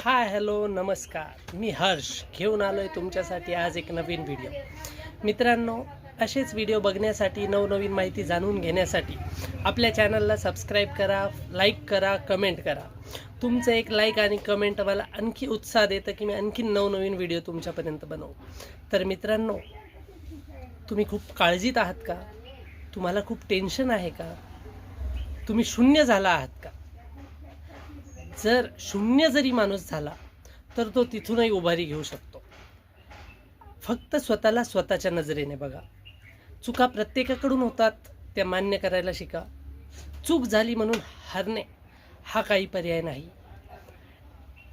Hi hello नमस्कार, मी हर्ष घेऊन आलो आहे तुमच्यासाठी आज एक नवीन व्हिडिओ. मित्रांनो, असेच व्हिडिओ बघण्यासाठी, नवनवीन माहिती जाणून घेण्यासाठी आपल्या चॅनलला सबस्क्राईब करा, लाईक करा, कमेंट करा. तुमचं एक लाईक आणि कमेंट मला आणखी उत्साह देतं की मी आणखी नवनवीन व्हिडिओ तुमच्यापर्यंत बनवू. तर मित्रांनो, तुम्ही खूप काळजीत आहात का? तुम्हाला खूप टेन्शन आहे का? तुम्ही शून्य झाला आहात का? जर शून्य जरी माणूस झाला तर तो तिथूनही उभारी घेऊ शकतो. फक्त स्वतःला स्वतःच्या नजरेने बघा. चुका प्रत्येकाकडून होतात, त्या मान्य करायला शिका. चूक झाली म्हणून हरणे हा काही पर्याय नाही.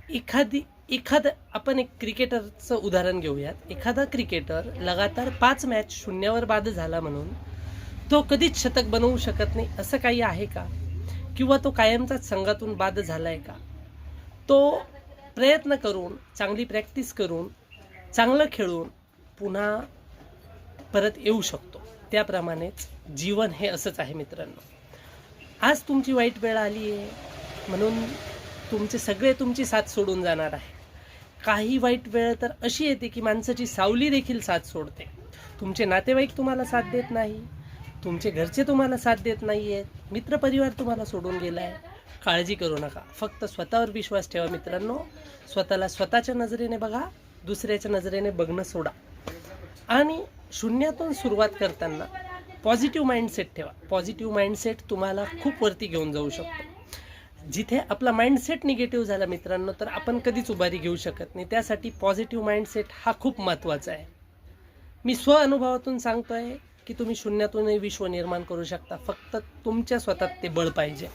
एखादं आपण एक क्रिकेटरचं उदाहरण घेऊयात. एखादा क्रिकेटर लगातार 5 मॅच शून्यावर बाद झाला म्हणून तो कधीच शतक बनवू शकत नाही असं काही आहे का? किंवा तो कायमचाच संघातून बाद झालाय का? तो प्रयत्न करून, चांगली प्रॅक्टिस करून, चांगलं खेळून पुन्हा परत येऊ शकतो. त्याप्रमाणेच जीवन हे असंच आहे मित्रांनो. आज तुमची वाईट वेळ आली आहे म्हणून तुमची साथ सोडून जाणार आहे. काही वाईट वेळ तर अशी येते की माणसाची सावली देखील साथ सोडते. तुमचे नातेवाईक तुम्हाला साथ देत नाही, तुमचे घरचे तुम्हाला साथ देत नाही आहेत, मित्रपरिवार तुम्हाला सोडून गेला आहे. काळजी करू नका, फक्त स्वतःवर विश्वास ठेवा मित्रांनो. स्वतःला स्वतःच्या नजरेने बघा, दुसऱ्याच्या नजरेने बघणं सोडा. आणि शून्यातून सुरुवात करताना पॉझिटिव्ह माइंडसेट ठेवा. पॉझिटिव्ह माइंडसेट तुम्हाला खूप वरती घेऊन जाऊ शकतो. जिथे आपला माइंडसेट निगेटिव्ह झाला मित्रांनो, तर आपण कधीच उभारी घेऊ शकत नाही. त्यासाठी पॉझिटिव्ह माइंडसेट हा खूप महत्त्वाचा आहे. मी अनुभवातून सांगतोय की तुम्ही शून्यातूनही विश्व निर्माण करू शकता. फक्त तुमच्या स्वतःत ते बळ पाहिजे.